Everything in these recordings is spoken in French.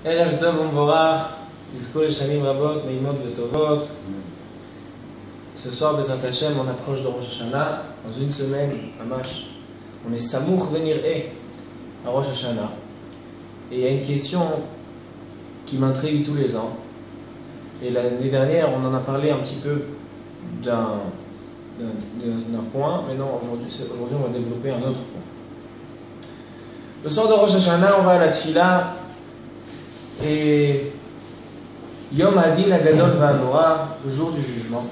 ערב טוב ומבורך, תזכו לשנים רבות, נעימות וטובות. Ce soir, Bezrat Hashem, on approche de Rosh Hashanah. Dans une semaine, Hamash, on est Samoukh Venir'e à Rosh Hashanah. Et il y a une question qui m'intrigue tous les ans. Et l'année dernière, on en a parlé un petit peu d'un point. Mais non, aujourd'hui, on va développer un autre point. Le soir de Rosh Hashanah, on va à la Tfila. Et Yom Hadin Agadol Va'anora, le jour du jugement.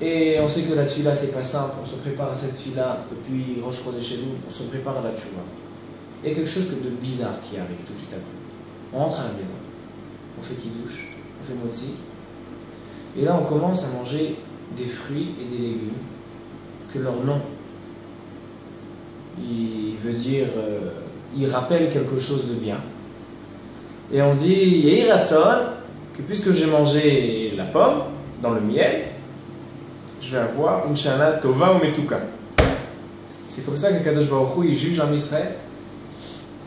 Et on sait que la Tfila, c'est pas simple. On se prépare à cette Tfila depuis Rosh Chodesh Elul, on se prépare à la Tchouva. Il y a quelque chose de bizarre qui arrive tout de suite après. On rentre à la maison, on fait Kiddush, on fait Motzi. Et là, on commence à manger des fruits et des légumes que leur nom, il veut dire, il rappelle quelque chose de bien. Et on dit, Yehi Ratzon, que puisque j'ai mangé la pomme dans le miel, je vais avoir une shana tova ou metuka. C'est comme ça que Kadosh Baruch Hu, il juge en Israël.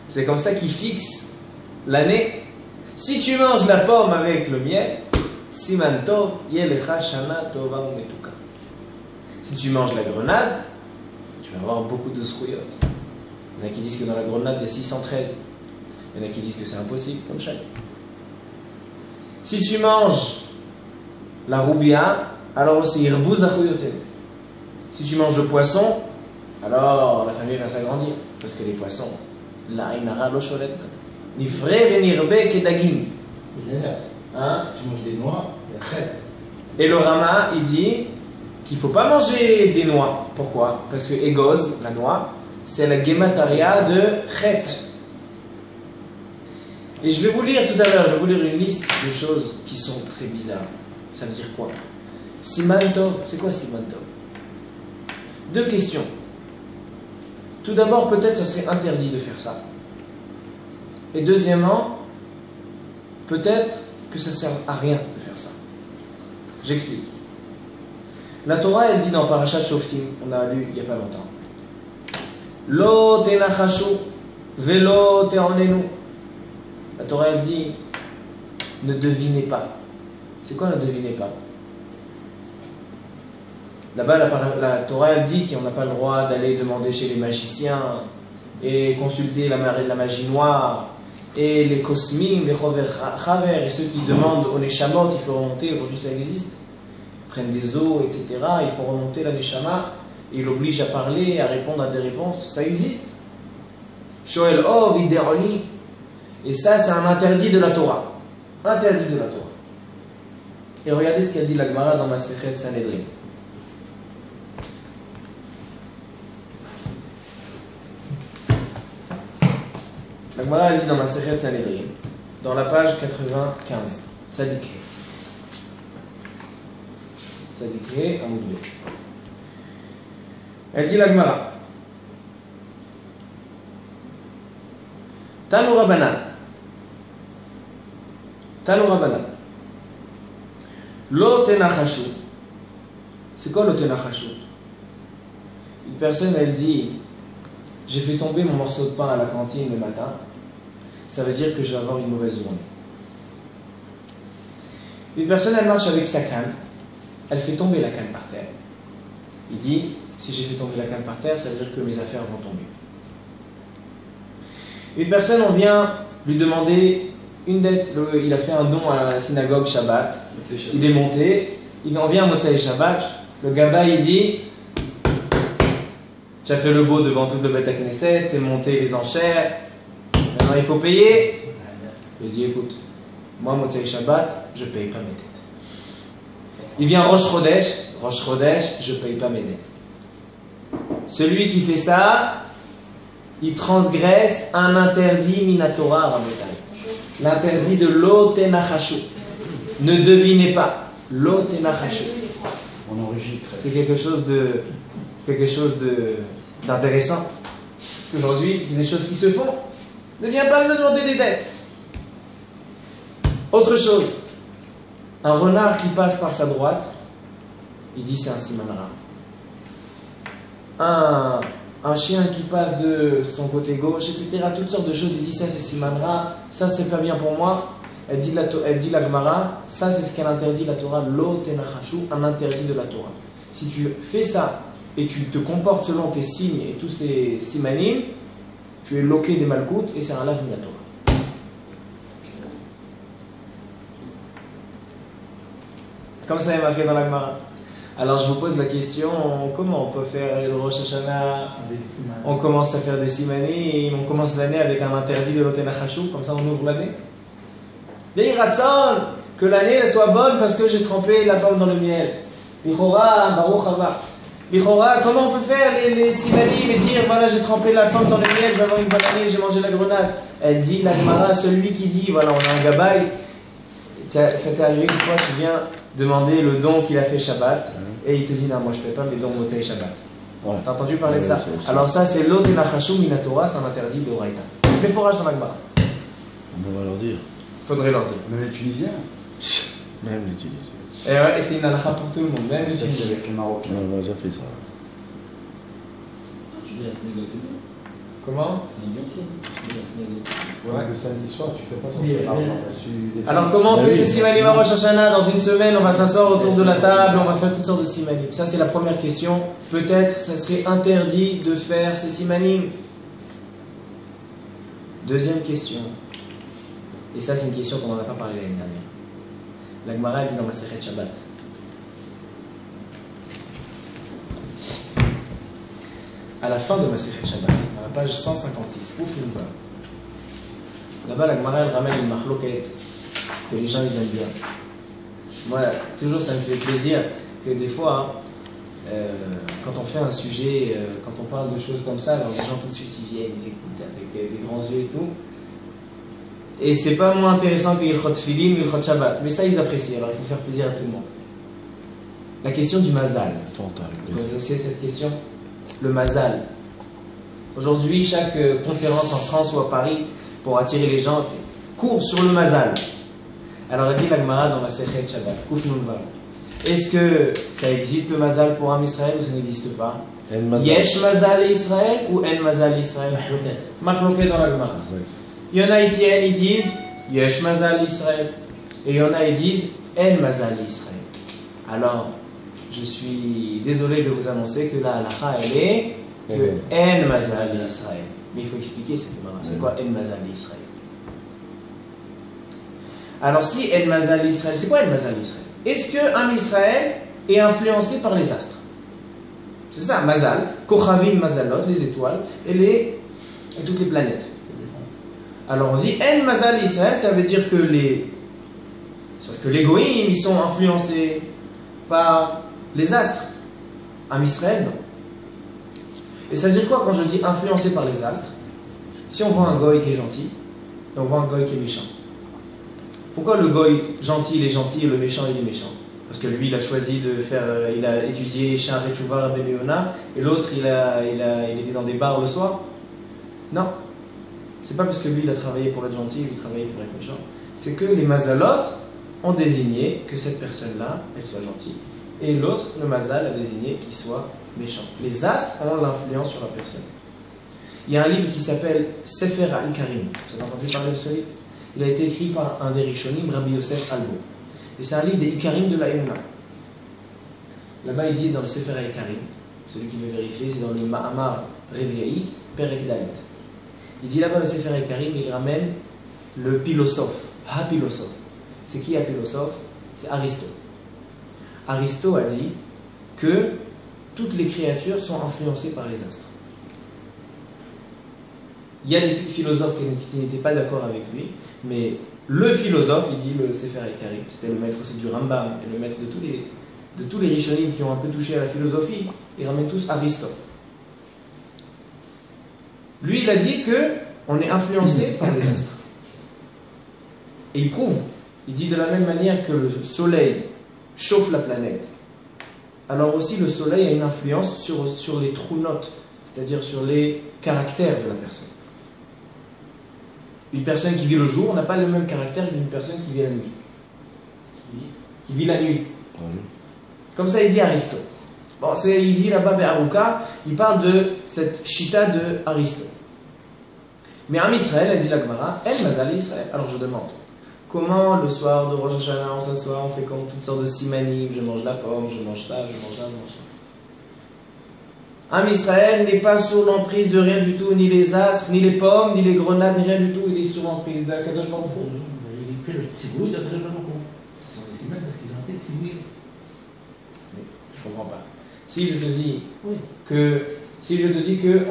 C'est comme ça qu'il fixe l'année. Si tu manges la pomme avec le miel, siman tov yelecha shana tova ou metuka. Si tu manges la grenade, tu vas avoir beaucoup de zruyot. Il y en a qui disent que dans la grenade il y a 613. Il y en a qui disent que c'est impossible, comme chaque. Si tu manges la roubia, alors aussi irbouz achuyotem. Si tu manges le poisson, alors la famille va s'agrandir. Parce que les poissons, la ainara lo sholet. Nifre venirbe kedagin. Hein? Si tu manges des noix, il y a traite. Et le Rama, il dit qu'il ne faut pas manger des noix. Pourquoi? Parce que Egoz, la noix, c'est la Gemataria de Chet. Et je vais vous lire tout à l'heure, je vais vous lire une liste de choses qui sont très bizarres. Ça veut dire quoi? Siman Tov, c'est quoi Siman Tov? Deux questions. Tout d'abord, peut-être ça serait interdit de faire ça. Et deuxièmement, peut-être que ça ne sert à rien de faire ça. J'explique. La Torah, elle dit dans Parashat Shoftim, on a lu il n'y a pas longtemps, Lo tenachashu velo te'onenu. La Torah, elle dit, ne devinez pas. C'est quoi ne devinez pas? Là-bas, la Torah, elle dit qu'on n'a pas le droit d'aller demander chez les magiciens et consulter la magie noire et les kosmim, les chaver et ceux qui demandent aux neshamot, il faut remonter, aujourd'hui ça existe, ils prennent des os, etc. Il faut remonter la neshama et il oblige à parler, à répondre à des réponses, ça existe. Shoel ov ideoni. Et ça, c'est un interdit de la Torah. Interdit de la Torah. Et regardez ce qu'a dit la Gemara dans Masechet Sanhedrin. La Gemara, elle dit dans Masechet Sanhedrin, dans la page 95, Tzadikhe. Tzadikhe, Amoud Bet. Elle dit la Gemara, Tanu Rabbanan. Tanu Rabbanan. Lo tenachashu. C'est quoi lo tenachashu? Une personne, elle dit, j'ai fait tomber mon morceau de pain à la cantine le matin. Ça veut dire que je vais avoir une mauvaise journée. Une personne, elle marche avec sa canne. Elle fait tomber la canne par terre. Il dit, si j'ai fait tomber la canne par terre, ça veut dire que mes affaires vont tomber. Une personne, on vient lui demander une dette. Il a fait un don à la synagogue Shabbat. Il est monté. On vient à Motzei Shabbat. Le gaba, il dit, tu as fait le beau devant tout le Beth Knesset, tu es monté les enchères. Maintenant, il faut payer. Il dit, écoute, moi, Motzei Shabbat, je ne paye pas mes dettes. Il vient Rosh Chodesh, je ne paye pas mes dettes. Celui qui fait ça, il transgresse un interdit minatora rabotai. L'interdit de lo tenachashu. Ne devinez pas. Lo tenachashu. On enregistre. C'est quelque chose d'intéressant. Parce qu'aujourd'hui, c'est des choses qui se font. Ne viens pas me demander des dettes. Autre chose. Un renard qui passe par sa droite, il dit c'est un siman ra. un chien qui passe de son côté gauche, etc. Toutes sortes de choses. Il dit ça c'est simanra, ça c'est pas bien pour moi. Elle dit la Gemara, ça c'est ce qu'elle interdit la Torah, lo tenachashu, un interdit de la Torah. Si tu fais ça et tu te comportes selon tes signes et tous ces simanim, tu es loqué des malkoutes et c'est un lave de la Torah. Comme ça est marqué dans la Gemara. Alors je vous pose la question, comment on peut faire le Rosh Hashanah? On commence à faire des simanim et on commence l'année avec un interdit de lo tenachashu, comme ça on ouvre l'année. Des ratson, que l'année soit bonne parce que j'ai trempé la pomme dans le miel. Lichora, baruch haba. Lichora, comment on peut faire les simanim et dire voilà j'ai trempé la pomme dans le miel, je vais avoir une bonne année, j'ai mangé la grenade. Elle dit, la Gemara, celui qui dit voilà on a un gabaï, ça t'est arrivé une fois, tu viens demander le don qu'il a fait Shabbat et il te dit non moi je ne fais pas mes dons Motzei Shabbat. Ouais. T'as entendu parler de ça? Alors ça c'est lo tenachashu minatora, c'est un interdit de Oraïta. Les forages dans la Gemara. On va leur dire. Faudrait leur dire. Même les Tunisiens. Même les Tunisiens. Et c'est une halakha pour tout le monde, même les Tunisiens. Avec les Marocains. On a déjà fait ça. Tu dis la synagogue, c'est bien. Comment? C'est bien aussi. Tu dis la synagogue. Ouais, le samedi soir, tu fais pas sortir l'argent. Alors comment on fait ces simanim à Rosh Hashanah? Dans une semaine, on va s'asseoir autour de la table, on va faire toutes sortes de simanim. Ça c'est la première question. Peut-être ça serait interdit de faire ces simanim. Deuxième question. Et ça, c'est une question qu'on n'en a pas parlé l'année dernière. La Gemara dit dans Masechet Shabbat. À la fin de Masechet Shabbat, à la page 156, ouf une fois. Là-bas, la Gemara elle ramène une machloket que les gens ils aiment bien. Moi, toujours ça me fait plaisir que des fois, quand on fait un sujet, quand on parle de choses comme ça, alors les gens tout de suite ils viennent, ils écoutent avec des grands yeux et tout. Et c'est pas moins intéressant que Ilchot Tfilim ou Ilchot Shabbat. Mais ça, ils apprécient, alors il faut faire plaisir à tout le monde. La question du mazal. Vous connaissez cette question? Le mazal. Aujourd'hui, chaque conférence en France ou à Paris, pour attirer les gens, fait cours sur le mazal. Alors, elle dit la Gemara dans Masechet Shabbat. Kouf Nun Vav. Est-ce que ça existe le mazal pour Am Israël ou ça n'existe pas? Yesh mazal Israël ou en mazal Israël? Machloket dans la Gemara. Il y en a qui ils disent Yesh Mazal Israël. Et il y en a qui disent En Mazal Israël. Alors, je suis désolé de vous annoncer que la halakha elle est que En Mazal Israël. Mais il faut expliquer cette Gemara. C'est quoi En Mazal Israël? Alors, si En Mazal Israël, c'est quoi En Mazal Israël? Est-ce que Am Israël est influencé par les astres? C'est ça, Mazal, Kochavim Mazalot, les étoiles et toutes les planètes. Alors on dit En Mazal Israël, ça veut dire que les goïms ils sont influencés par les astres. Am Israël, non. Et ça veut dire quoi quand je dis influencé par les astres? Si on voit un goï qui est gentil et on voit un goï qui est méchant. Pourquoi le goï gentil il est gentil et le méchant il est méchant? Parce que lui il a choisi de faire, il a étudié Sha'ar Teshuvah Rabbi Meona et l'autre il était dans des bars le soir? Non. C'est pas parce que lui il a travaillé pour être gentil, lui travaillé pour être méchant. C'est que les mazalot ont désigné que cette personne-là, elle soit gentille. Et l'autre, le mazal, a désigné qu'il soit méchant. Les astres ont l'influence sur la personne. Il y a un livre qui s'appelle Sefer HaIkarim. Vous avez entendu parler de ce livre? Il a été écrit par un des Rishonim, Rabbi Yosef Albo. Et c'est un livre des Ikarim de la Emunah. Là-bas il dit dans le Sefer HaIkarim, celui qui veut vérifier, c'est dans le Ma'amar Revi'i, Perek Dalet. Il dit là-bas le Sefer HaIkarim, il ramène le philosophe, ha-philosophe. C'est qui ha-philosophe? C'est Aristote. Aristote a dit que toutes les créatures sont influencées par les astres. Il y a des philosophes qui n'étaient pas d'accord avec lui, mais le philosophe, il dit le Sefer HaIkarim, c'était le maître aussi du Rambam, et le maître de tous les Rishonim qui ont un peu touché à la philosophie, ils ramènent tous Aristote. Lui, il a dit qu'on est influencé par les astres. Et il prouve. Il dit de la même manière que le soleil chauffe la planète, alors aussi le soleil a une influence sur les true notes, c'est-à-dire sur les caractères de la personne. Une personne qui vit le jour n'a pas le même caractère qu'une personne qui vit la nuit. Qui vit la nuit. Comme ça, il dit Aristote. Bon, il dit là-bas, Be'aruka, il parle de cette chita de Aristote. Mais Am Israël, a dit la Gemara, El Mazal Israël. Alors je demande, comment le soir de Rosh Hashanah, on s'assoit, on fait comme toutes sortes de simanim, je mange la pomme, je mange ça, je mange ça, je mange ça. Am Israël n'est pas sous l'emprise de rien du tout, ni les astres, ni les pommes, ni les grenades, ni rien du tout, il est sous l'emprise de Kadosh Baruch Hu. Il fait le tziboui de Kadosh Baruch Hu. Ce sont des simanim parce qu'ils ont été tziboui. Je comprends pas. Si je te dis Oui. que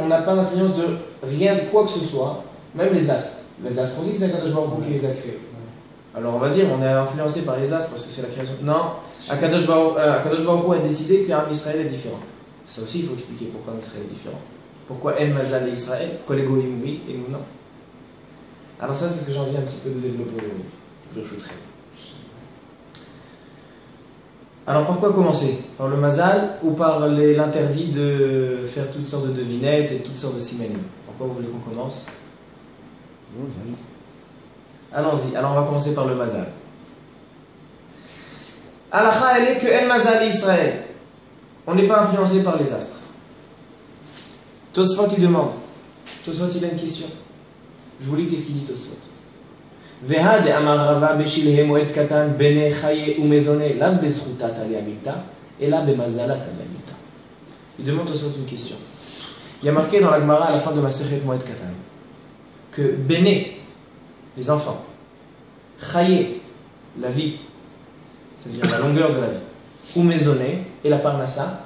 on n'a pas d'influence de rien, de quoi que ce soit, même les astres. Les astres aussi, c'est Akadosh Baruch Hu qui les a créés. Alors on va dire, on est influencé par les astres parce que c'est la création. Non, Akadosh Baruch Hu a décidé qu'Am Israël est différent. Ça aussi, il faut expliquer pourquoi Am Israël est différent. Pourquoi El Mazal et Israël, pourquoi les Goïm oui et nous non. Alors ça, c'est ce que j'ai envie un petit peu de développer aujourd'hui. Je shooterai. Alors par quoi commencer? Par le mazal ou par l'interdit de faire toutes sortes de devinettes et toutes sortes de simanim? Pourquoi vous voulez qu'on commence? Allons-y. Alors on va commencer par le mazal. Alacha, elle est que El Mazal Israël. On n'est pas influencé par les astres. Tosfot il demande. Tosfot il a une question. Je vous lis qu'est-ce qu'il dit Tosfot. Veha de Amar Rava beshilhe moed katan bene chaye ou maisonné lav bezrutat aliamita et la bemazalat aliamita. Il demande Tosfot une question. Il y a marqué dans la Gemara à la fin de Masechet moed katan que bene, les enfants, chaye, la vie, c'est-à-dire la longueur de la vie, ou maisonné et la parnassa,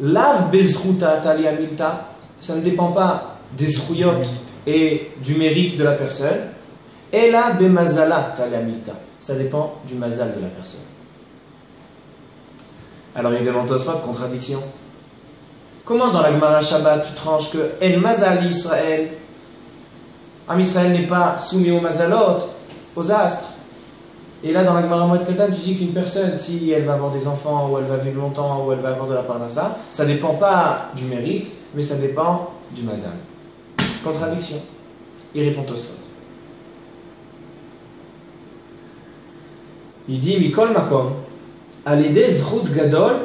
lav bezrutat aliamita, ça ne dépend pas des zruyot et du mérite de la personne. Et là, bemazalat alamita. Ça dépend du mazal de la personne. Alors il demande Tosfot, contradiction. Comment dans la Gemara Shabbat tu tranches que El Mazal Israël, Am Israël n'est pas soumis aux mazalot, aux astres. Et là dans la Gemara Moed Katan tu dis qu'une personne, si elle va avoir des enfants, ou elle va vivre longtemps, ou elle va avoir de la parnassa, ça ne dépend pas du mérite, mais ça dépend du mazal. Contradiction. Il répond Tosfot. Il dit Mikol Makom, Alide Zrut Gadol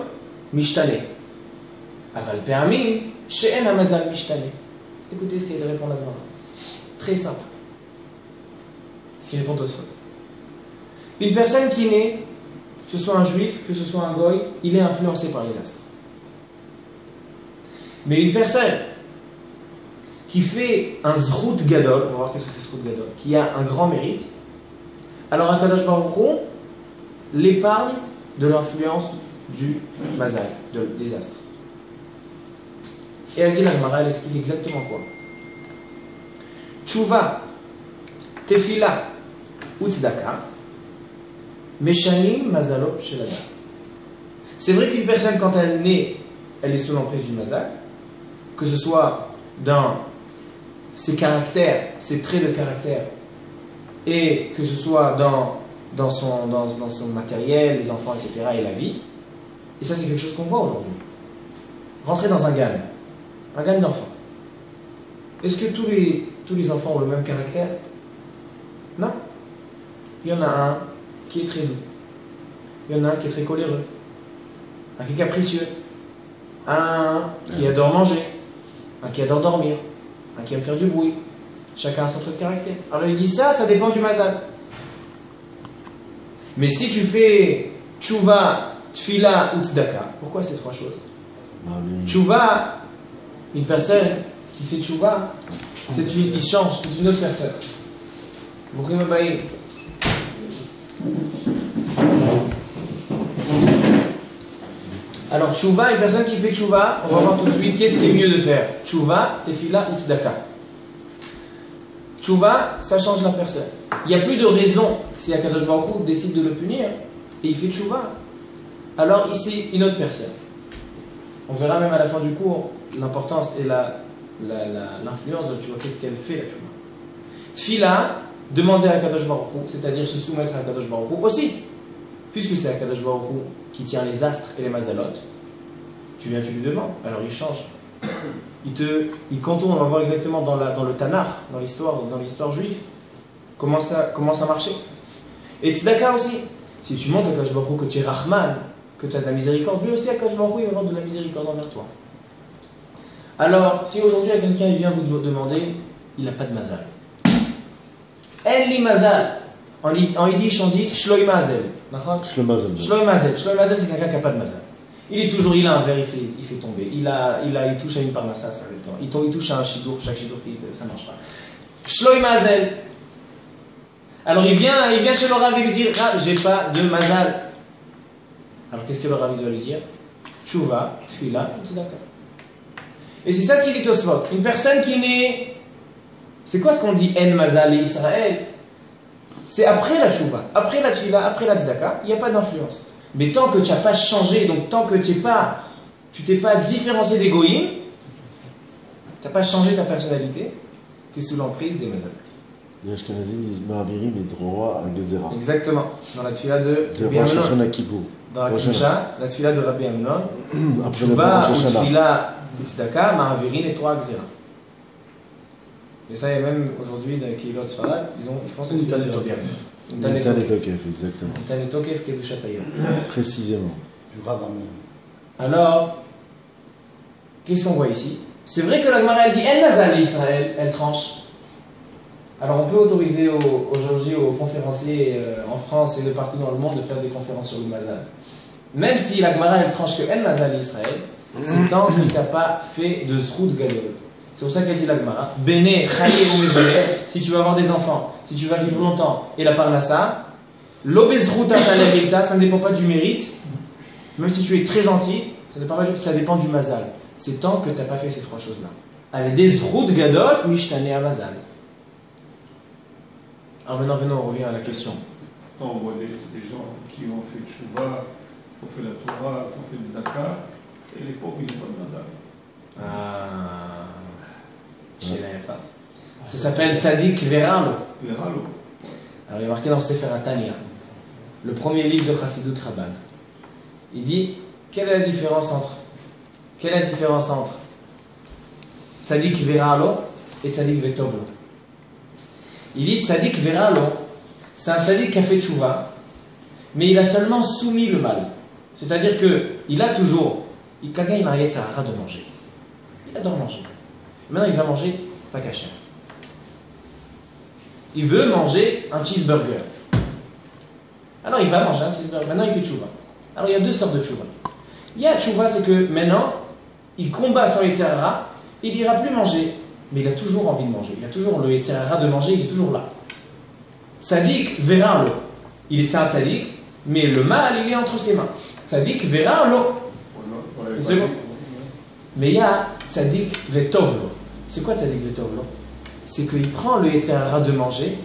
Mishtane. Aval Pe'amim, She'en Amazal Mishtane. Écoutez ce qu'il répond là-dedans. Très simple. Ce qu'il répond Tosfot. Une personne qui est née, que ce soit un juif, que ce soit un goy, il est influencé par les astres. Mais une personne qui fait un Zrut Gadol, on va voir qu'est-ce que c'est Zrut Gadol, qui a un grand mérite, alors un Kadosh Baruch Hu l'épargne de l'influence du mazal, des astres. Et elle dit la Gemara, elle explique exactement quoi. Tchouva, tefila, ou tzedaka, meshanim mazalo shelada. C'est vrai qu'une personne, quand elle naît, elle est sous l'emprise du mazal, que ce soit dans ses caractères, ses traits de caractère, et que ce soit dans son matériel, les enfants, etc., et la vie. Et ça, c'est quelque chose qu'on voit aujourd'hui. Rentrer dans un gan d'enfants. Est-ce que tous les enfants ont le même caractère? Non. Il y en a un qui est très doux. Il y en a un qui est très coléreux. Un qui est capricieux. Un qui adore manger. Un qui adore dormir. Un qui aime faire du bruit. Chacun a son trait de caractère. Alors il dit ça dépend du mazal. Mais si tu fais tchouva, tfila ou tzedaka, pourquoi ces trois choses? Tchouva, une personne qui fait tchouva, il change, c'est une autre personne. Boukhim Abaï. Alors tchouva, une personne qui fait tchouva, on va voir tout de suite qu'est-ce qui est mieux de faire. Tchouva, tefila ou tzedaka. Tchouva, ça change la personne. Il n'y a plus de raison si Akadosh Baruch Hu décide de le punir et il fait tchouva. Alors ici, une autre personne. On verra même à la fin du cours l'importance et l'influence de la tchouva. Qu'est-ce qu'elle fait la tchouva? Tfila, demander à Akadosh Baruch Hu, c'est-à-dire se soumettre à Akadosh Baruch Hu aussi. Puisque c'est Akadosh Baruch Hu qui tient les astres et les mazalot, tu lui demandes. Alors il change. Il contourne, on va voir exactement dans le Tanakh, dans l'histoire juive, comment ça marchait. Et tzedaka aussi. Si tu montres à Akadosh Baruch Hu que tu es Rahman, que tu as de la miséricorde, lui aussi, Akadosh Baruch Hu, il va avoir de la miséricorde envers toi. Alors, si aujourd'hui quelqu'un vient vous demander, il n'a pas de mazal. En li mazal. En yiddish, on dit shloi mazel. Shloi mazel. Shloi mazel. Shloi mazel, c'est quelqu'un qui n'a pas de mazal. Il a un verre, il fait tomber. Il touche à une parnassa, ça le temps. Il touche à un shidour, chaque shidour, ça ne marche pas. Shloi mazel. Alors il vient chez le Rav et lui dit, ah, j'ai pas de mazal. Alors qu'est-ce que le Rav doit lui dire? Tshuva, tfila, tzedaka. Et c'est ça ce qu'il dit Tosfot. Une personne qui n'est... C'est quoi ce qu'on dit en mazal et Israël? C'est après la tshuva, après la tfila, après la tzedaka, il n'y a pas d'influence. Mais tant que tu n'as pas changé, donc tant que tu t'es pas différencié des goïms, tu n'as pas changé ta personnalité, tu es sous l'emprise des mazal. Les Ashkenazim disent Ma'avirim et droit à Gezerah. Exactement. Dans la tfila de Rabbi Amnon. Dans la Kedusha, la tfila de Rabbi Amnon, Tshuva ou tfila tzedaka, Ma'avirim et droit à Gezerah. Et ça, il y a même aujourd'hui dans les Kehilot Sfarad, ils font cette tfila de Rabbi Amnon. Une Tanetokef, exactement. Une Tanetokef Kedusha Taïr. Précisément. Du Rav Amnon. Alors, qu'est-ce qu'on voit ici? C'est vrai que la Gemara elle dit El Mazal Israël, elle tranche. Alors on peut autoriser aujourd'hui aux conférenciers en France et de partout dans le monde de faire des conférences sur le Mazal. Même si la Gemara elle tranche que El Mazal Israël, c'est tant que tu n'as pas fait de Zrut Gadol. C'est pour ça qu'elle dit la Gemara, Bene Chaye ou Mebele, si tu veux avoir des enfants, si tu vas vivre longtemps, et la Parnassa, l'Obezrut Atalabita, ça ne dépend pas du mérite, même si tu es très gentil, ça dépend du Mazal. C'est tant que tu n'as pas fait ces trois choses-là. Allez, des Zrut Gadol, Mishtane à Mazal. Alors maintenant, venons, on revient à la question. Quand on voit des gens qui ont fait Tshuva, qui ont fait la Torah, qui ont fait des Zaka, et les pauvres, ils n'ont pas de Mazal. Ah, c'est la fin. Ça s'appelle Tzadik Veralo. Veralo. Alors il est marqué dans Sefer Tanya, le premier livre de Chassidut Chabad. Il dit, quelle est la différence entre Tzadik Veralo et Tzadik Vetovlo? Il dit Tzadik Veralo, c'est un tzadik qui a fait tchouva, mais il a seulement soumis le mal. C'est-à-dire qu'il a toujours, quelqu'un il m'arrête ça de manger. Il adore manger. Maintenant il va manger pas kasher. Il veut manger un cheeseburger. Alors il va manger un cheeseburger. Maintenant il fait tchouva. Alors il y a deux sortes de tchouva. Il y a tchouva, c'est que maintenant il combat son Yetzer Hara, il n'ira plus manger. Mais il a toujours envie de manger. Il a toujours le Yetzer Hara de manger, il est toujours là. Tzadik Veralo. Il est un tzadik, mais le mal, il est entre ses mains. Tzadik Veralo. Une seconde. Mais il y a Tzadik Vetovlo. C'est quoi Tzadik Vetovlo? C'est qu'il prend le Yetzer Hara de manger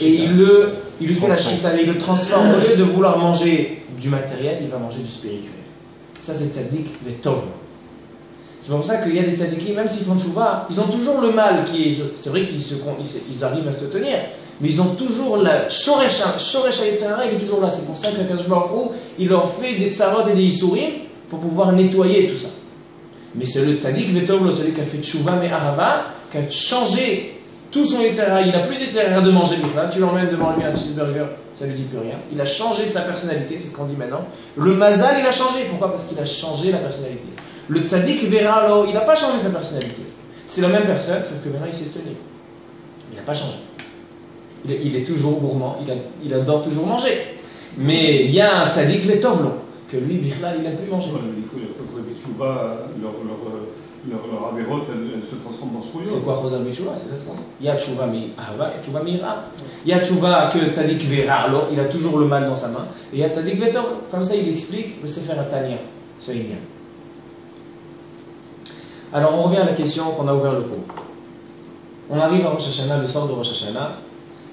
et il lui fait la chita, il le transforme. Au lieu de vouloir manger du matériel, il va manger du spirituel. Ça, c'est Tzadik Vetovlo. C'est pour ça qu'il y a des tzadikim, même s'ils font tchouva, ils ont toujours le mal qui est... C'est vrai qu'ils arrivent à se tenir, mais ils ont toujours la shoresh Yetzer Hara, il est toujours là. C'est pour ça qu'Akadosh Baruch Hu, il leur fait des tsarot et des isurim pour pouvoir nettoyer tout ça. Mais c'est le tzadik vetovlo, celui qui a fait tchouva mais ahava, qui a changé tout son Yetzer Hara. Il n'a plus d'Yetzer Hara de manger bichlal. Tu l'emmènes devant lui un cheeseburger, ça ne lui dit plus rien. Il a changé sa personnalité, c'est ce qu'on dit maintenant. Le mazal, il a changé. Pourquoi? Parce qu'il a changé la personnalité. Le tzaddik Veralo, il n'a pas changé sa personnalité. C'est la même personne, sauf que maintenant il sait se tenir. Il n'a pas changé. Il est toujours gourmand, il adore toujours manger. Mais il y a un tzaddik Vetovlo, que lui, Bichlal, il n'aime plus manger. Leur avérote, elle se transforme dans ce C'est quoi Chosal B'Tshuva? C'est ça ce qu'on dit. Il y a Tshuva Mi-Ahava et Tshuva Mi-Ira. Il y a Tshuva que tzaddik Veralo, il a toujours le mal dans sa main. Et il y a tzaddik Vetovlo. Comme ça, il explique le Sefer Tanya, ce lien. Alors on revient à la question qu'on a ouvert le cours. On arrive à Rosh Hashanah, le soir de Rosh Hashanah,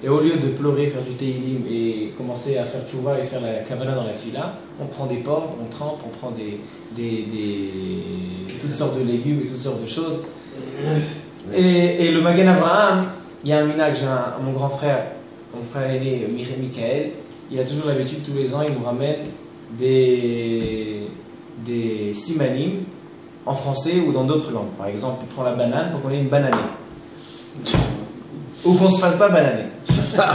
et au lieu de pleurer, faire du Teilim et commencer à faire tchouva et faire la kavana dans la tfila, on prend des pommes, on trempe, on prend toutes sortes de légumes et toutes sortes de choses. Et le Magen Avraham, il y a un minag, mon grand frère, mon frère aîné, Michael, il a toujours l'habitude, tous les ans, il nous ramène des simanim en français ou dans d'autres langues. Par exemple, il prend la banane pour qu'on ait une bananée. Ou qu'on ne se fasse pas bananer. Je ne sais pas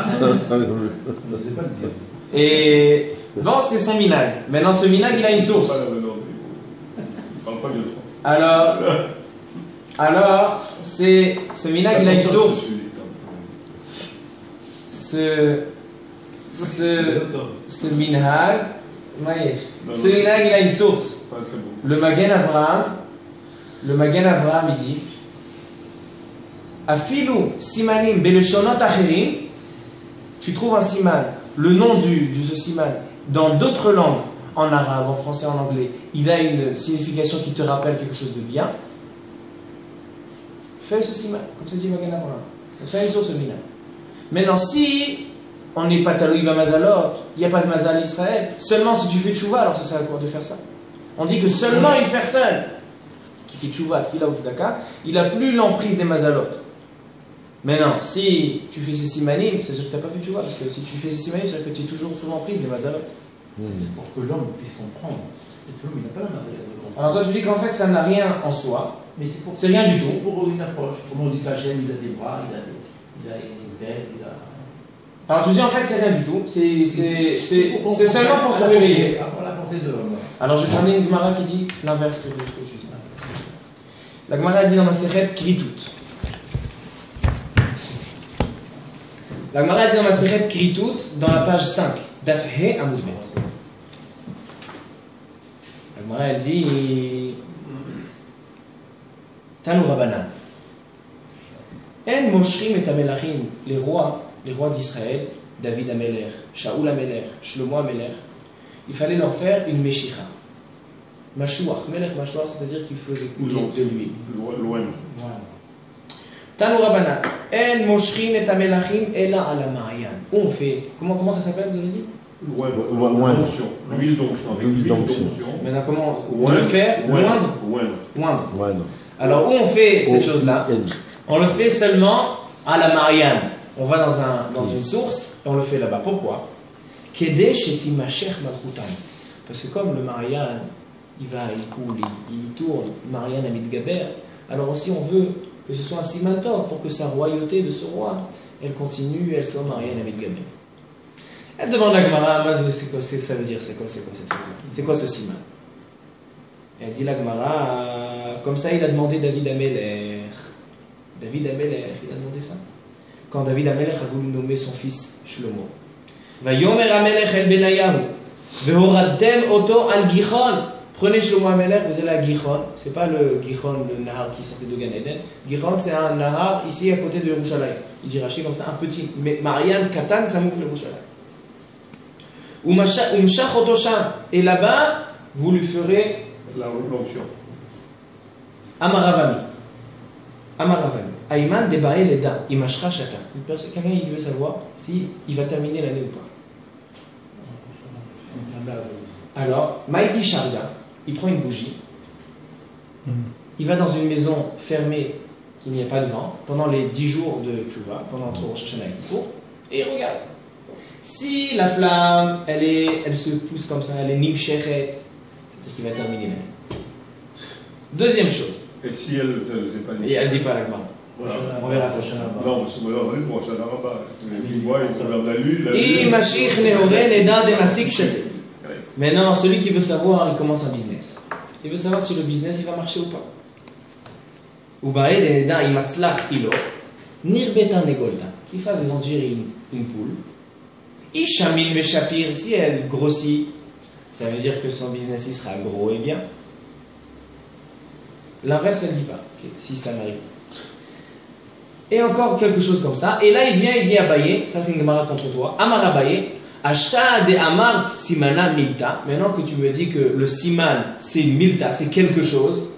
le dire. Et Bon, c'est son minag. Maintenant, ce minag, il a une source. Il ne parle pas bien français. Alors, ce minag, il a une source. Ce minag, ce minag, il a une source. Pas très bon. Le Magen Avraham, il dit Afilu simanim beleshonot acherim, tu trouves un siman, le nom de ce siman, dans d'autres langues, en arabe, en français, en anglais, il a une signification qui te rappelle quelque chose de bien. Fais ce siman, comme ça dit Magen Avraham. Donc ça a une source de minag. Maintenant, si on n'est pas taloui b'mazalot, il n'y a pas de mazal en Israël, seulement si tu fais tchouva, alors ça sert à quoi de faire ça? On dit que seulement une personne qui fait tchouva, tfila ou tzedaka, il n'a plus l'emprise des mazalot. Maintenant, si tu fais ces simanim, c'est-à-dire que tu n'as pas fait tchouva, parce que si tu fais ces simanim, c'est-à-dire que tu es toujours sous l'emprise des mazalot. C'est pour que l'homme puisse comprendre. L'homme, il n'a pas la manière de comprendre. Alors toi, tu dis qu'en fait, ça n'a rien en soi. Mais c'est rien du tout. C'est pour une approche. Comme on dit qu'Hachem, il a des bras, il a une tête, il a... Alors tu dis en fait, c'est rien du tout. C'est seulement pour se réveiller. Pour la portée de l'homme. Alors je vais prendre une Gemara qui dit l'inverse de ce que tu dis. La Gemara dit dans ma Masechet Kritut. La Gemara dit dans ma Masechet Kritut, dans la page 5, Daf He Amud Bet. La Gemara elle dit Tanu Rabanan. En Moshrim et Amelachim, les rois d'Israël, David Ameler, Shaoul Ameler, Shlomo Ameler, il fallait leur faire une Meshicha. Mashouach, Melech Mashouach, c'est-à-dire qu'il faisait couler de l'huile. Loin. Tanu Rabanan. En Moshrim et Amelachim, Ela ala Ma'ayan. On fait, comment ça s'appelle, vous avez dit? L'huile d'onction. Maintenant, comment le faire? Moindre. Alors, où on fait cette chose-là? On le fait seulement à la Marianne. On va dans une source et on le fait là-bas. Pourquoi? Parce que comme le Marianne, il coule, il tourne, Marianne Amit Gaber, alors aussi on veut que ce soit un simantor pour que sa royauté de ce roi, elle continue, elle soit Marianne Amit Gaber. Elle demande à Gemara, c'est quoi ça veut dire? C'est quoi cette chose-là? C'est quoi ce siman? Elle dit la Gemara, comme ça il a demandé David Ameler. David Ameler, il a demandé ça. Quand David Ameler a voulu nommer son fils Shlomo. Vayomer Amelech el Benayahu. Vehoradem oto al Gichon. Prenez Shlomo Ameler, vous allez à Gichon. C'est pas le Gichon, le Nahar qui sortait de Gan Eden. Gichon, c'est un Nahar ici à côté de Yerushalayim. Il dit Rashi comme ça, un petit. Mais Marianne Katan, ça moufle Yerushalayim. Umshach oto sham. Et là-bas, vous lui ferez l'onction. Amaravami. Aïman débaé les dents. Imashra chata. Quelqu'un qui veut savoir si il va terminer l'année ou pas. Alors, Maïdi Sharda, il prend une bougie. Il va dans une maison fermée qu'il n'y a pas de vent pendant les 10 jours de Tchouva, pendant Rosh Hashanah et Kippour, et il regarde. Si la flamme, elle se pousse comme ça, elle est nimshechet, c'est-à-dire qu'il va terminer l'année. Deuxième chose. Et si elle ne dit pas et elle ne dit pas la Gemara. On verra ça. Non, parce que on est pour Shana Rabba. Il voit, il regarde la lune. Maintenant, celui qui veut savoir, il commence un business. Il veut savoir si le business il va marcher ou pas. Qui fasse grandir une poule. Ishamin Meshapir, si elle grossit, ça veut dire que son business il sera gros et bien. L'inverse, elle ne dit pas, si ça n'arrive pas. Et encore quelque chose comme ça. Et là, il vient, il dit à Abaye, ça c'est une Gemara contre toi, Amar Abaye, Ashta de Amart Simana Milta. Maintenant que tu me dis que le Siman, c'est Milta, c'est quelque chose,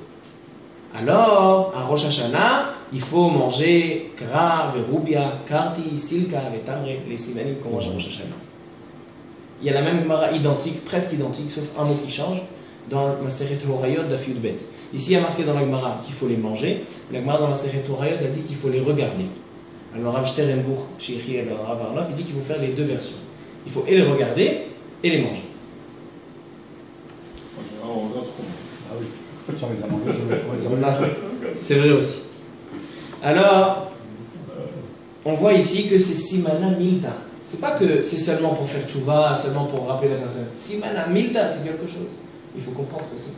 alors, à Rosh Hashanah, il faut manger Kra, Verubia, Karti, Silka, Vetamre, les Simanim qu'on mange à Rosh Hashanah. Il y a la même Gemara identique, presque identique, sauf un mot qui change, dans Maseret Horayot d'Af Yud Bet. Ici, il y a marqué dans la Gemara qu'il faut les manger. La Gemara dans la Maseret Horayot, elle dit qu'il faut les regarder. Alors, Rav Sternbuch, chez Yechiel Rav Arnof, il dit qu'il faut faire les deux versions. Il faut et les regarder et les manger. Ah oui, si on les a mangés, c'est vrai aussi. Alors, on voit ici que c'est Simana Milta. C'est pas que c'est seulement pour faire tchouva, seulement pour rappeler la personne. Siman Amilta, c'est quelque chose. Il faut comprendre ce que c'est.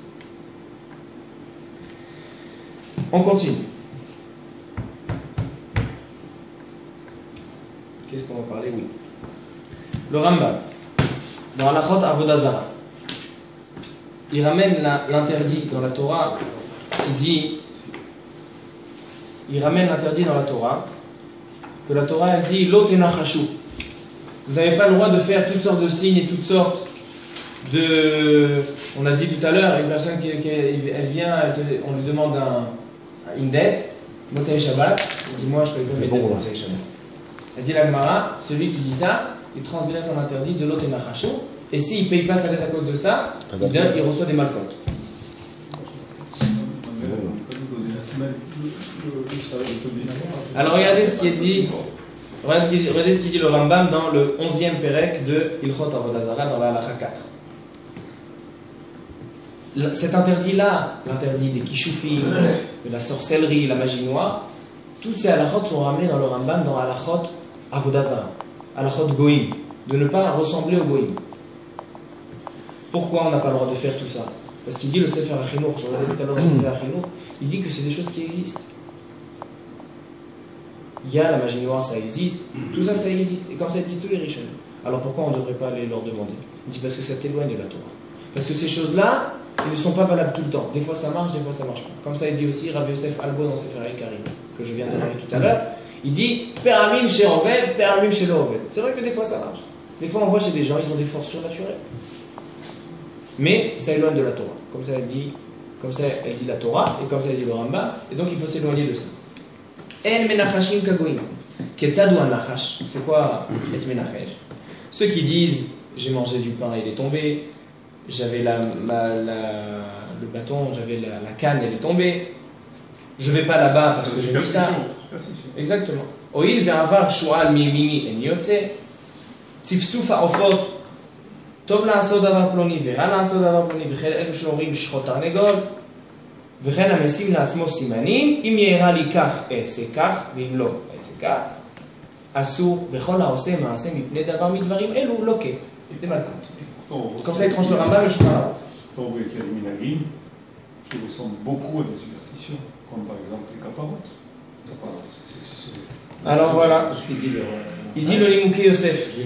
On continue. Qu'est-ce qu'on va parler? Oui. Le Rambam, dans Halachot Avodah Zara, il ramène l'interdit dans la Torah. Il ramène l'interdit dans la Torah, que la Torah elle dit Lo tenachashu. Vous n'avez pas le droit de faire toutes sortes de signes et toutes sortes de. On a dit tout à l'heure, une personne elle vient, on lui demande une dette, Motzei Shabbat, elle dit moi je ne peux pas mes dettes Motzei Shabbat. Elle dit la Gemara, celui qui dit ça, il transgresse un interdit de Lo tenachashu, et s'il ne paye pas sa dette à cause de ça, il reçoit des malcotes. Alors regardez ce qui est dit. Regardez ce qu'il dit le Rambam dans le 11e Pérec de Ilchot Avodah Zara dans la Halacha 4. Cet interdit-là, l'interdit des kishufim, de la sorcellerie, la magie noire, toutes ces halachot sont ramenées dans le Rambam dans Halachot Avodah Zara, Halachot Goïm, de ne pas ressembler au Goïm. Pourquoi on n'a pas le droit de faire tout ça? Parce qu'il dit le Sefer HaChinuch, je regardais tout à l'heure le Sefer HaChinuch, il dit que c'est des choses qui existent. Il y a la magie noire, ça existe, tout ça, ça existe. Et comme ça existe tous les riches. Alors pourquoi on ne devrait pas aller leur demander? Il dit parce que ça t'éloigne de la Torah. Parce que ces choses-là, elles ne sont pas valables tout le temps. Des fois ça marche, des fois ça marche pas. Comme ça il dit aussi Rav Yosef Albo dans Sefer Karim, que je viens de parler tout à l'heure. Il dit Peramim chez Oved, Peramim chez l'Oved. C'est vrai que des fois ça marche. Des fois on voit chez des gens, ils ont des forces surnaturelles. Mais ça éloigne de la Torah. Comme ça elle dit la Torah, et comme ça elle dit le Rambam, et donc il faut s'éloigner de ça. En menachashim kagoim. Ketzadu anachash. C'est quoi et menachesh? Ceux qui disent j'ai mangé du pain, il est tombé. J'avais le bâton, j'avais la canne, elle est tombée. Je vais pas là-bas parce que j'ai vu ça. Exactement. Oil ve'avar shual mimini en yotze. Tziftzuf ha'ofot. Tov la'asod davar ploni ve'ra la'asod davar ploni v'chel elu she'orim shchot tarnegol. וכן המשים לעצמו סימנים, אם יראה לי כך אעשה כך, ואם לא אעשה כך, אסור, וכל העושה מעשה מפני דבר מדברים אלו לא כמפני מלכות. Comme ça il tranche le Rambam le chemin. On voit qu'il y a des minagim qui ressemblent beaucoup à des superstitions, comme par exemple les caparotes. Alors voilà, il dit le Limouké Yosef.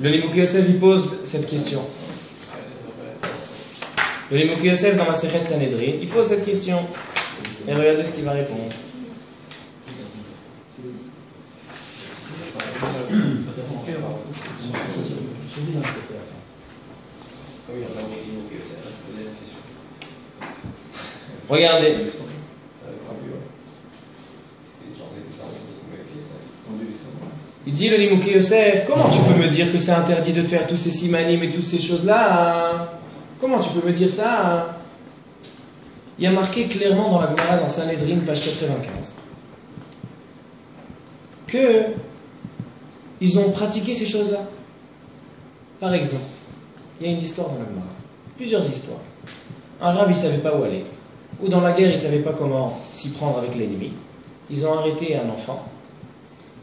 Le Limouké Yosef il pose cette question. Le Limouké Yosef dans Masechet Sanhedrin, il pose cette question. Et regardez ce qu'il va répondre. Regardez. Il dit le Limouké Yosef, comment tu peux me dire que c'est interdit de faire tous ces simanim et toutes ces choses-là? Comment tu peux me dire ça? Il y a marqué clairement dans la Gemara, dans Sanhedrin, page 95, que ils ont pratiqué ces choses-là. Par exemple, il y a une histoire dans la Gemara, plusieurs histoires. Un rave, il ne savait pas où aller. Ou dans la guerre, il ne savait pas comment s'y prendre avec l'ennemi. Ils ont arrêté un enfant.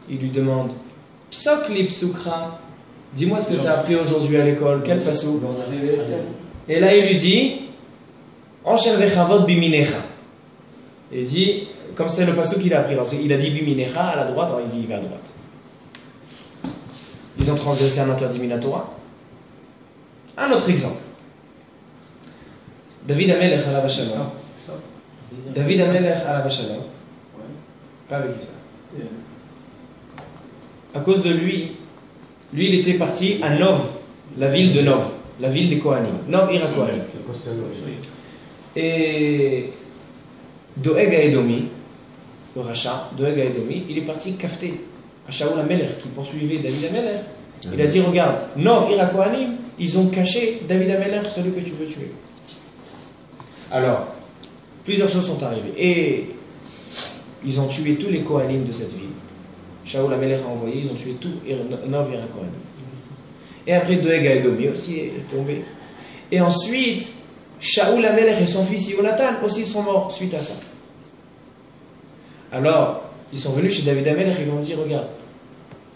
Ils lui demandent Psok li psukra, dis-moi ce que tu as appris aujourd'hui à l'école, quel pasouk? Et là, il lui dit Enchaîne vechavot biminecha. Et il dit, comme c'est le pasouk qu'il a appris, il a dit biminecha à la droite, alors il dit il va à droite. Ils ont transgressé un interdit minatora. Un autre exemple. David Amelech alav hashalom. David Amelech alav hashalom. Pas avec ça. À cause de lui, il était parti à Nov, la ville de Nov, la ville des Kohanim. Nov ira Kohanim. Et Doeg Edomi, le rachat, Doeg Edomi, il est parti cafeter à Shaul Amelech qui poursuivait David Amelech. Il a dit regarde, Nov ira Kohanim, ils ont caché David Amelech, celui que tu veux tuer. Alors, plusieurs choses sont arrivées. Et ils ont tué tous les Kohanim de cette ville. Shaul Amelech a envoyé, ils ont tué tout, et Nov ira Kohanim. Et après, Doeg Edomi aussi est tombé. Et ensuite, Shaul Amelech et son fils Yonatan aussi sont morts suite à ça. Alors, ils sont venus chez David Amelech et ils lui ont dit regarde,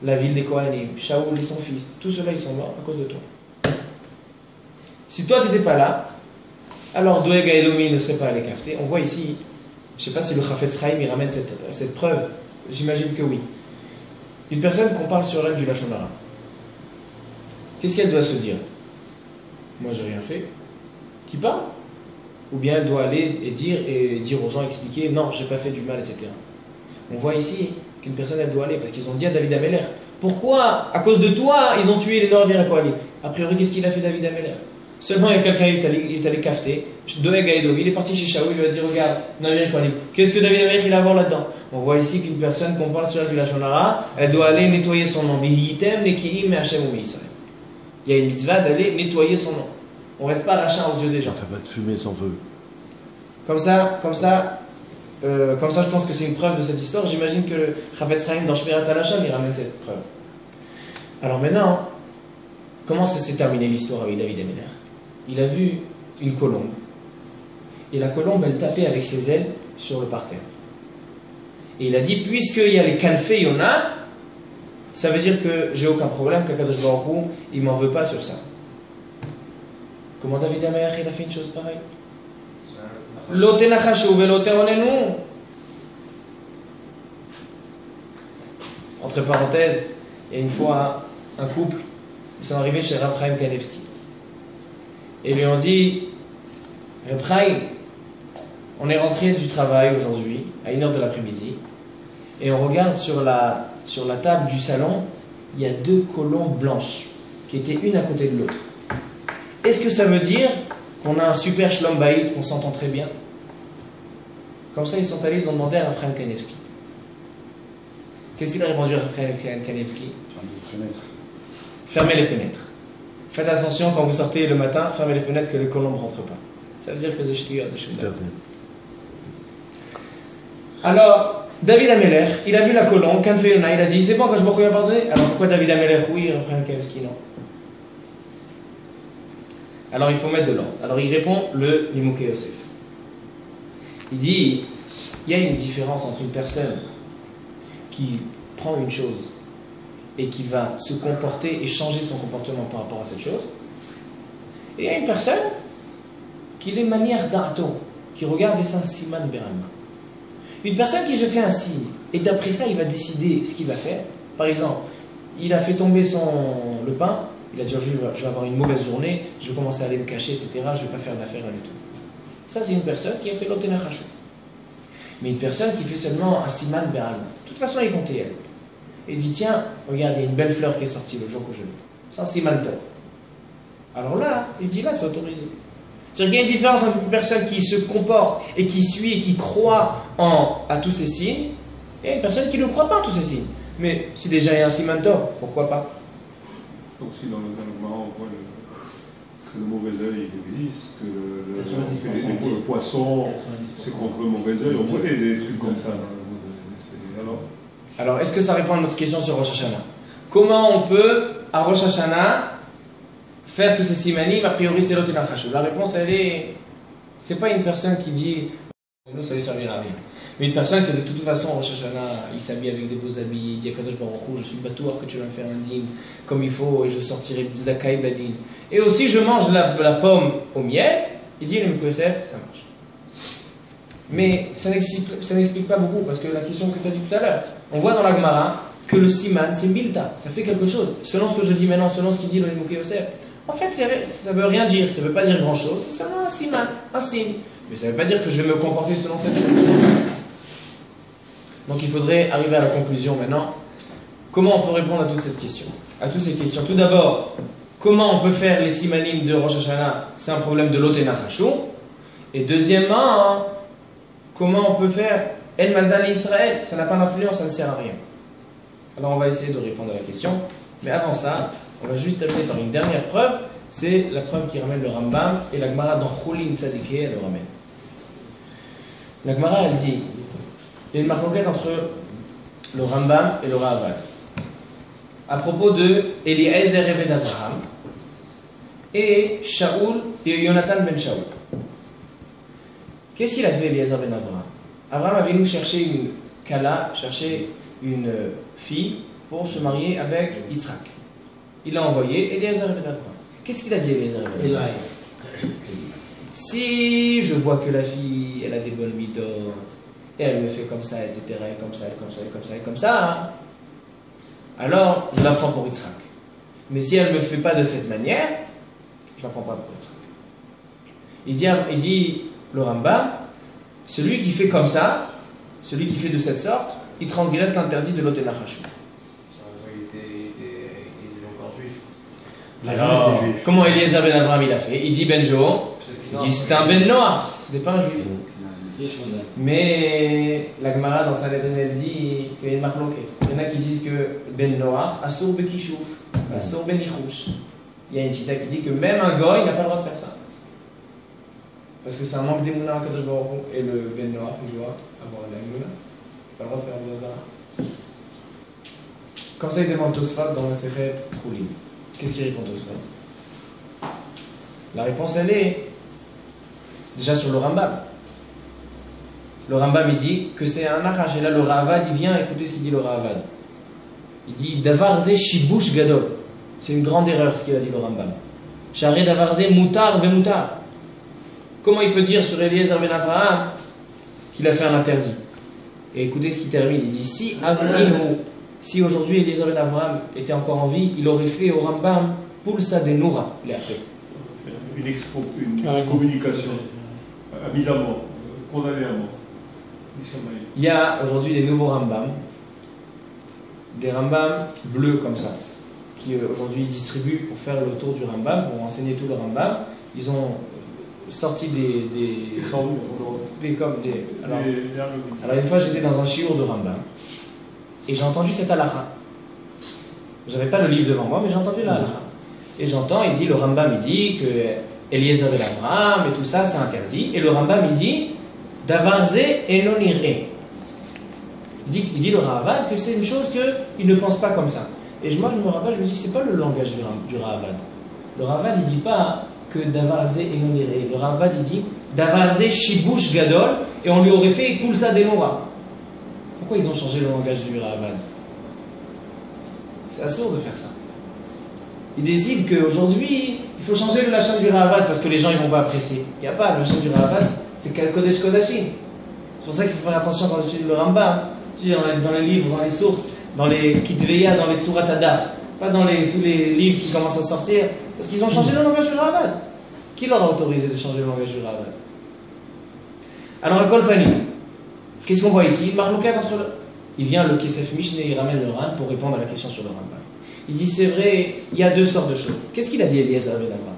la ville des Kohanim, Shaoul et son fils, tous ceux-là ils sont morts à cause de toi. Si toi tu n'étais pas là, alors Doeg et Edomi ne seraient pas allés cafeter. On voit ici, je ne sais pas si le Chafetz Chaim il ramène cette preuve, j'imagine que oui. Une personne qu'on parle sur elle du Lachon Hara, qu'est-ce qu'elle doit se dire? Moi j'ai rien fait. Qui parle? Ou bien elle doit aller et dire aux gens, expliquer, non, j'ai pas fait du mal, etc. On voit ici qu'une personne elle doit aller, parce qu'ils ont dit à David Améler, pourquoi, à cause de toi, ils ont tué les Noravir à Kohanim? A priori, qu'est-ce qu'il a fait David Améler? Seulement il y a quelqu'un, il est allé cafeter, Doeg à Edom, il est parti chez Shaoul, il lui a dit, regarde, Noravir à Kohanim, qu'est-ce que David Améler il a à voir là-dedans? On voit ici qu'une personne qu'on parle sur elle du Lachon Hara, elle doit aller nettoyer son nom. Il y a une mitzvah d'aller nettoyer son nom. On ne reste pas rachat aux yeux des gens. On ne fait pas de fumée sans feu. Comme ça, je pense que c'est une preuve de cette histoire. J'imagine que le Chafetz Chaim dans Shmirat HaLashon, il ramène cette preuve. Alors maintenant, comment ça s'est terminé l'histoire avec David Améler? Il a vu une colombe. Et la colombe, elle tapait avec ses ailes sur le parterre. Et il a dit, puisqu'il y a les Kanfei Yona, ça veut dire que j'ai aucun problème, qu'Akadosh Baruch Hu, il ne m'en veut pas sur ça. Comment David Améler, il a fait une chose pareille? Lo tenachashu velo teonenu. Entre parenthèses, il y a une fois un couple, ils sont arrivés chez Rav Chaim Kanevski. Et ils lui ont dit, Rav Chaim, on est rentré du travail aujourd'hui, à 1h de l'après-midi, et on regarde sur la table du salon, il y a 2 colombes blanches, qui étaient une à côté de l'autre. Est-ce que ça veut dire qu'on a un super shlom bayit, qu'on s'entend très bien? Comme ça, ils sont allés, ils ont demandé à Rav Chaim Kanevski. Qu'est-ce qu'il a répondu à Rav Chaim Kanevski? Fermez les fenêtres. Faites attention quand vous sortez le matin, fermez les fenêtres que les colombes ne rentrent pas. Ça veut dire que c'est jeté de chez nous. Alors, David Améler, il a vu la colombe, Kanfei Yona, il a dit, c'est bon, quand je m'en vais pardonner. Alors pourquoi David Améler? Oui, Rav Chaim Kanevski, non. Alors il faut mettre de l'ordre. Alors il répond le Nimukei Yosef. Il dit, il y a une différence entre une personne qui prend une chose et qui va se comporter et changer son comportement par rapport à cette chose, et il y a une personne qui est manière d'Arton, qui regarde et c'est un siman beram. Une personne qui se fait un signe, et d'après ça il va décider ce qu'il va faire. Par exemple, il a fait tomber le pain, il a dit je vais avoir une mauvaise journée, je vais commencer à aller me cacher, etc. Je ne vais pas faire d'affaires du tout. Ça, c'est une personne qui a fait l'otenachachou. Mais une personne qui fait seulement un siman be'alma. De toute façon, il comptait elle. Et dit tiens, regarde, il y a une belle fleur qui est sortie le jour que je l'ai. C'est un siman tov. Alors là, il dit là, c'est autorisé. C'est-à-dire qu'il y a une différence entre une personne qui se comporte et qui suit et qui croit à tous ces signes, et une personne qui ne croit pas à tous ces signes. Mais si déjà il y a un siman tov, pourquoi pas? Donc si dans le Gemara on voit que le mauvais œil existe, que le poisson c'est contre le mauvais œil, on voit des trucs comme ça. Alors est-ce que ça répond à notre question sur Rosh Hashanah? Comment on peut, à Rosh Hashanah, faire tous ces simanim? A priori c'est l'otenachashou. La réponse elle est, c'est pas une personne qui dit nous ça ne servira à rien. Mais une personne que de toute façon, Rosh Hashanah, il s'habille avec des beaux habits, il dit à Kadosh Baruch Hu, je suis batouar que tu vas me faire un dîne comme il faut et je sortirai Zakai Badin. Et aussi je mange la pomme au miel, il dit le Mekosef, ça marche. Mais ça n'explique pas beaucoup parce que la question que tu as dit tout à l'heure, on voit dans la Gemara que le siman c'est milta, ça fait quelque chose. Selon ce que je dis maintenant, selon ce qu'il dit le Mekosef, en fait ça ne veut rien dire, ça ne veut pas dire grand chose, c'est seulement un siman, un signe. Mais ça ne veut pas dire que je vais me comporter selon cette chose. Donc il faudrait arriver à la conclusion maintenant. Comment on peut répondre à toutes ces questions? Tout d'abord, comment on peut faire les simanim de Rosh Hashanah? C'est un problème de l'otenachashou. Et deuxièmement, comment on peut faire El Mazal Israël? Ça n'a pas d'influence, ça ne sert à rien. Alors on va essayer de répondre à la question. Mais avant ça, on va juste terminer par une dernière preuve. C'est la preuve qui ramène le Rambam et la Gemara dans Choulin Tzadikeh, elle le ramène. La Gemara, elle dit, il y a une marquette entre le Rambam et le Ravad à propos de Eliezer Eved Abraham et Shaoul et Yonatan ben Shaoul. Qu'est-ce qu'il a fait Eliezer ben Abraham? Abraham avait nous cherché une kala, cherché une fille pour se marier avec Yitzhak. Il l'a envoyé Eliezer ben Avraham. Qu'est-ce qu'il a dit Eliezer ben Avraham? Si je vois que la fille, elle a des bonnes midot, et elle me fait comme ça, etc., et comme ça, et comme ça, et comme ça, et comme ça, hein, alors je la prends pour Yitzhak. Mais si elle ne me fait pas de cette manière, je ne la prends pas pour Yitzhak. Il dit le Rambam, celui qui fait comme ça, celui qui fait de cette sorte, il transgresse l'interdit de l'Oten Achashou. Il était encore juif. Alors, comment Eliezer ben Avraham il a fait? Il dit Benjo, il dit c'était un Ben Noach, c'était pas un juif. Mais la Gemara dans Sanhedrin elle dit qu'il y a une marloquette. Il y en a qui disent que Ben Noach, Asur Bekishouf, Asur Ben Nichouch. Il y a une chita qui dit que même un goy n'a pas le droit de faire ça. Parce que c'est un manque d'émouna à Kadosh Baruch Hu, et le Ben Noach, il doit avoir la émouna. Pas le droit de faire du hasard. Comme ça, il demande Tosfat dans la Sechet Choulin. Qu'est-ce qu'il répond Tosfat? La réponse, elle est déjà sur le Rambam. Le Rambam, il dit que c'est un Nachash. Et là, le Ravad, il vient, écoutez ce qu'il dit, le Ravad. Il dit Davarze Shibush Gadol. C'est une grande erreur ce qu'il a dit, le Rambam. Charé Davarze Moutar ve Moutar. Comment il peut dire sur Eliezer ben Avraham qu'il a fait un interdit? Et écoutez ce qu'il termine. Il dit si aujourd'hui Eliezer ben Avraham était encore en vie, il aurait fait au Rambam Pulsa de Noura. Il a fait Une excommunication, mise à mort, condamné à mort. Il y a aujourd'hui des nouveaux Rambam, des Rambam bleus comme ça, qui aujourd'hui distribuent pour faire le tour du Rambam, pour enseigner tout le Rambam. Ils ont sorti alors une fois j'étais dans un shiur de Rambam et j'ai entendu cette halakha. J'avais pas le livre devant moi, mais j'ai entendu la halakha. Et j'entends, il dit, le Rambam il dit que Eliezer ben Avraham et tout ça c'est interdit, et le Rambam il dit Davarze et non iré. Il dit le Ravad que c'est une chose qu'il ne pense pas comme ça. Et moi je me rappelle, je me dis c'est pas le langage du Ravad. Le Ravad il dit pas que Davarze et non iré. Le Ravad il dit Davarze shibush gadol, et on lui aurait fait Pulsa denora. Pourquoi ils ont changé le langage du Ravad? C'est absurde de faire ça. Ils décident qu'aujourd'hui il faut changer le lachon du Ravad parce que les gens ils vont pas apprécier. Il n'y a pas le lachon du Ravad. C'est Kal Kodesh Kodashim. C'est pour ça qu'il faut faire attention quand on étudie le Rambam. Tu sais, dans les livres, dans les sources, dans les Kitveya, dans les Tsurat Adaf. Pas dans tous les livres qui commencent à sortir. Parce qu'ils ont changé le langage du Ravad. Qui leur a autorisé de changer le langage du Ravad? Alors, à Kol Panim, qu'est-ce qu'on voit ici? Marloukat entre le... Il vient le Kesef Mishneh, il ramène le Ran pour répondre à la question sur le Rambam. Il dit c'est vrai, il y a deux sortes de choses. Qu'est-ce qu'il a dit Eliezer ben Avraham?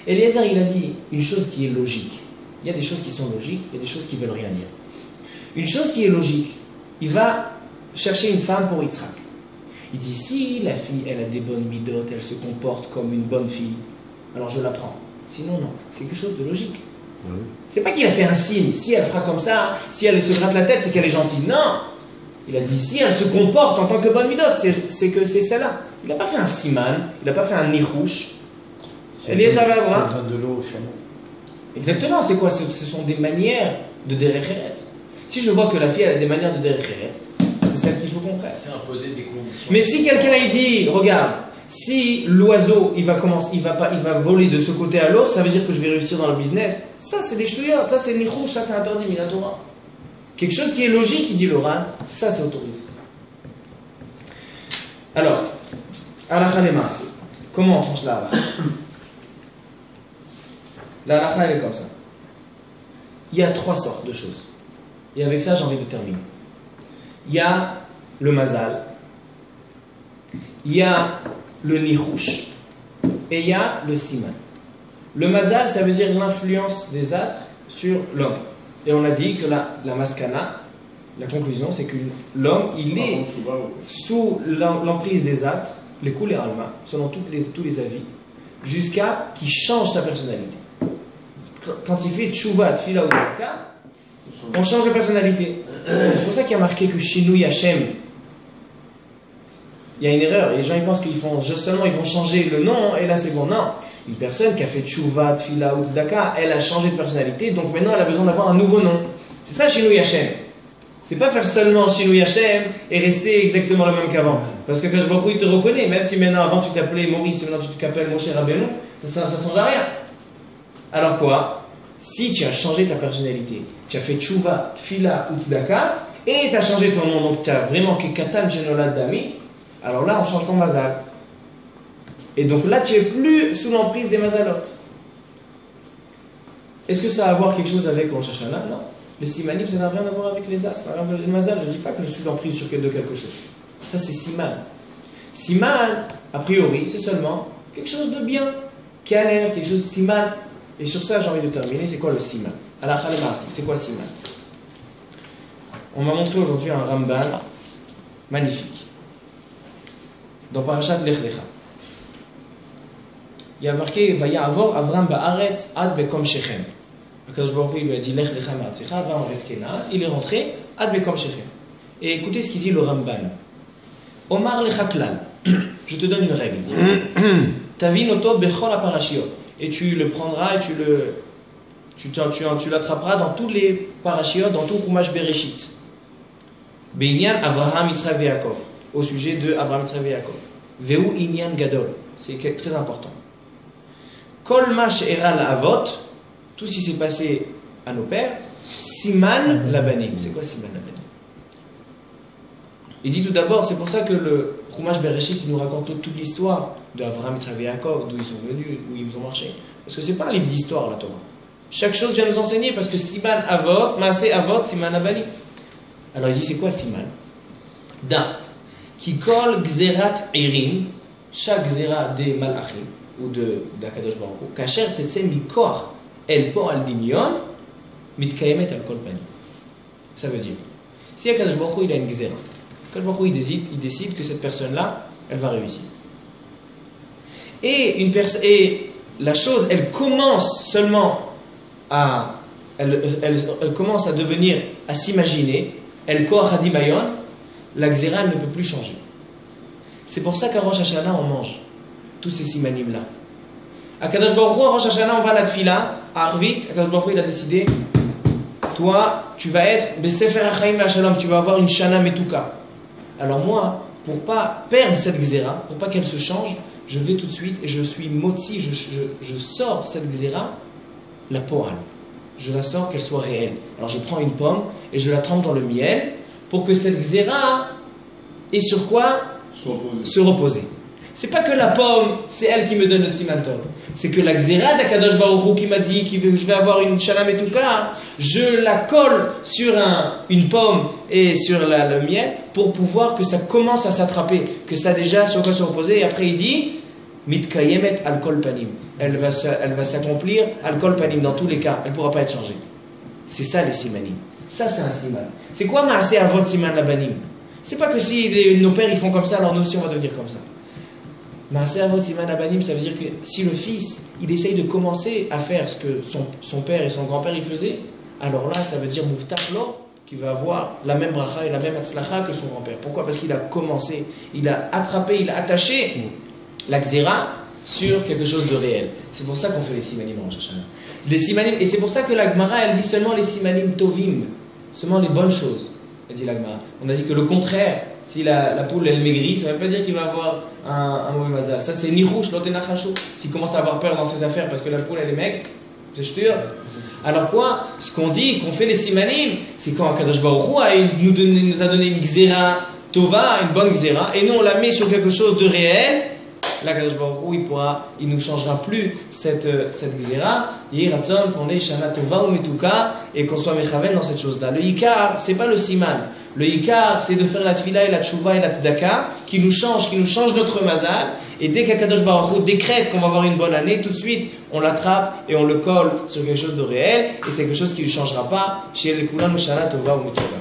Eliezer, il a dit une chose qui est logique. Il y a des choses qui sont logiques, il y a des choses qui ne veulent rien dire. Une chose qui est logique, il va chercher une femme pour Yitzhak. Il dit, si la fille, elle a des bonnes midotes, elle se comporte comme une bonne fille, alors je la prends. Sinon, non. C'est quelque chose de logique. Oui. C'est pas qu'il a fait un signe. Si elle fera comme ça, si elle se gratte la tête, c'est qu'elle est gentille. Non. Il a dit, si elle se comporte en tant que bonne midote, c'est que c'est celle-là. Il n'a pas fait un siman, il n'a pas fait un nichouche. Eliezer ben Avraham. Ça donne de l'eau au chameau. Exactement, c'est quoi? Ce sont des manières de derecheret. Si je vois que la fille elle a des manières de derecheret, c'est celle qu'il faut qu'on prenne. C'est imposer des conditions. Mais si quelqu'un il dit, regarde, si l'oiseau il va voler de ce côté à l'autre, ça veut dire que je vais réussir dans le business. Ça c'est des chouillards, ça c'est nichouch, ça c'est interdit, minatora. Quelque chose qui est logique, il dit le Ran, ça c'est autorisé. Alors, halakha les mars. Comment on tranche la halakha? La halakha elle est comme ça. Il y a trois sortes de choses. Et avec ça j'ai envie de terminer. Il y a le mazal, il y a le nichouch et il y a le siman. Le mazal ça veut dire l'influence des astres sur l'homme. Et on a dit que la maskana, la conclusion c'est que l'homme il est sous l'emprise des astres, les coulées alma, selon tous les avis, jusqu'à qu'il change sa personnalité. Quand il fait tchouva, tfila ou daka, on change de personnalité. C'est pour ça qu'il y a marqué que Shinui Hashem. Il y a une erreur. Les gens ils pensent qu'ils vont changer le nom et là c'est bon. Non. Une personne qui a fait tchouva, tfila ou tzedaka, elle a changé de personnalité, donc maintenant elle a besoin d'avoir un nouveau nom. C'est ça Shinui Hashem. C'est pas faire seulement Shinui Hashem et rester exactement le même qu'avant. Parce que Kadosh Baruch Hu, il te reconnaît, même si maintenant, avant tu t'appelais Maurice et maintenant tu t'appelles Moshe Rabbeinu, ça change à rien. Alors quoi? Si tu as changé ta personnalité, tu as fait Tchouva, Tfila ou Tzedaka, et tu as changé ton nom, donc tu as vraiment Kekatan Genolad Dami, alors là on change ton mazal. Et donc là tu es plus sous l'emprise des mazalot. Est-ce que ça a à voir quelque chose avec Rosh Hashanah? Non. Les simanim, ça n'a rien à voir avec les as, ça n'a rien à voir avec les mazal. Je ne dis pas que je suis l'emprise de quelque chose. Ça c'est siman. Siman, a priori, c'est seulement quelque chose de bien, qui a l'air, quelque chose de siman. Et sur ça, j'ai envie de terminer. C'est quoi le siman? C'est quoi siman? On m'a montré aujourd'hui un Ramban magnifique. Dans Parashat Lech Lecha. Il y a marqué Vaya'avor Avram ba'aretz ad bekom Shechem. Akadosh Baruch Hu lui a dit Lech Lecha ma'atzecha, va en Eretz Kenan. Il est rentré ad bekom Shechem. Et écoutez ce qu'il dit le Ramban. Omar lecha klal. Je te donne une règle. Tavin oto bechol aparashiot. Et tu le prendras et tu l'attraperas dans tous les parashiot, dans tout Chumash Bereshit. Be'inyan Avraham Yitzchak ve'Yakov. Au sujet de Avraham Yitzchak ve'Yakov. Ve'u inyan gadol. C'est très important. Kol ma she'era la'avot. Tout ce qui s'est passé à nos pères. Siman labanim. C'est quoi Siman labanim? Il dit tout d'abord, c'est pour ça que le Chumash Bereshit il nous raconte toute l'histoire d'Avraham, Yitzchak et Yaakov, d'où ils sont venus, d'où ils ont marché. Parce que c'est pas un livre d'histoire la Torah. Chaque chose vient nous enseigner parce que Siman Avot, Maaseh Avot, Siman Abani. Alors il dit c'est quoi Siman? D'un, qui colle Gzerat Irim, chaque Gzera des Malachim ou d'Akadosh Baruch Hu, Kasher Tetse Mikoach El Po Al Dimion, Mitkayemet Al Kol Panim. Ça veut dire, si Akadosh Baruch Hu il a une Gzera, Akadosh Baruch Hu il décide que cette personne-là, elle va réussir. Et la chose, elle commence seulement à... Elle commence à devenir, à s'imaginer, elle koach hadimayon, la gzera, elle ne peut plus changer. C'est pour ça qu'à Rosh Hashanah, on mange tous ces simanim-là. À Kadosh Baruch Hu, à Rosh Hashanah, on va à la tfila, à Arvit, Kadosh Baruch Hu, il a décidé, toi, tu vas être Besefer HaChaim VeHaShalom, tu vas avoir une Shana Metuka. Alors moi, pour pas perdre cette gzera, pour pas qu'elle se change, je vais tout de suite et je suis motzi, je sors cette gzera, la poal. Je la sors qu'elle soit réelle. Alors je prends une pomme et je la trempe dans le miel pour que cette gzera ait sur quoi se reposer. C'est pas que la pomme, c'est elle qui me donne le siman tov. C'est que la gzera d'Akadosh Baruch Hu qui m'a dit que je vais avoir une shana metuka, je la colle sur une pomme et sur le miel pour pouvoir que ça commence à s'attraper, que ça a déjà sur quoi se reposer. Et après il dit mitkayemet al kol panim. Elle va s'accomplir al kol panim dans tous les cas. Elle ne pourra pas être changée. C'est ça les simanim. Ça c'est un siman. C'est quoi maaseh avot siman labanim? C'est pas que si nos pères ils font comme ça, alors nous aussi on va devenir comme ça. Maaseh avot siman labanim, ça veut dire que si le fils il essaye de commencer à faire ce que son père et son grand-père ils faisaient, alors là ça veut dire muftach lo, qui va avoir la même bracha et la même atzlacha que son grand-père. Pourquoi? Parce qu'il a commencé, il a attrapé, il a attaché la gzera sur quelque chose de réel. C'est pour ça qu'on fait les simanim en Rosh Hashanah. Les simanim, et c'est pour ça que la Gemara elle dit seulement les simanim tovim, seulement les bonnes choses. Elle dit la Gemara. On a dit que le contraire, si la poule elle maigrit, ça ne veut pas dire qu'il va avoir un mauvais mazal. Ça c'est nichouch lotenachashu. S'il commence à avoir peur dans ses affaires parce que la poule elle est maigre, c'est sûr. Alors quoi? Ce qu'on dit, qu'on fait les simanim, c'est quand Akadosh Baruch Hu nous a donné une gzera tova, une bonne gzera, et nous on la met sur quelque chose de réel. Là, Kadosh Baruch Hu, il ne nous changera plus cette gzera. Yehi ratzon qu'on ait shana tova ou metuka et qu'on soit mechaven dans cette chose-là. Le ikar, c'est pas le siman. Le ikar, c'est de faire la tfila et la tchouva et la tzedaka qui nous change notre mazal. Et dès qu'Akadosh Baruch Hu décrète qu'on va avoir une bonne année, tout de suite, on l'attrape et on le colle sur quelque chose de réel. Et c'est quelque chose qui ne changera pas. Chez les kulam shana tova ou metuka.